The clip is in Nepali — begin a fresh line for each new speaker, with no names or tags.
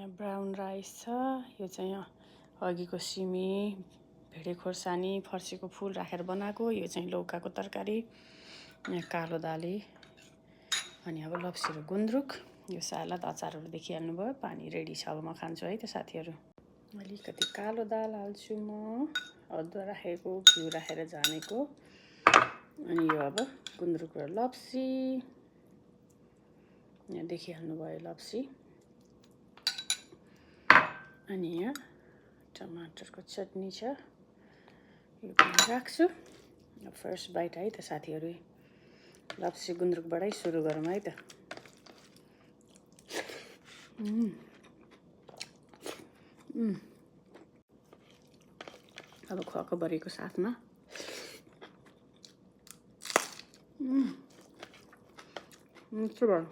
यहाँ ब्राउन राइस छ। यो चाहिँ अघिको सिमी, भेडे खोर्सानी, फर्सीको फुल राखेर बनाएको। यो चाहिँ लौकाको तरकारी। यहाँ कालो दाली, अनि अब लप्सी र गुन्द्रुक। यो सालाद अचारहरू देखिहाल्नु भयो। पानी रेडी छ, अब म खान्छु है त साथीहरू। अलिकति कालो दाल हाल्छु म, अदुवा राखेको, घिउ राखेर झानेको। अनि यो अब गुन्द्रुक र लप्सी, यहाँ देखिहाल्नु भयो लप्सी। अनि यहाँ टमाटरको चटनी छ, यो पनि राख्छु। फर्स्ट बाइट है त साथीहरू। लप्सी गुन्द्रुकबाटै सुरु गरौँ है त। अब खकबरीको साथमा मिठो भयो।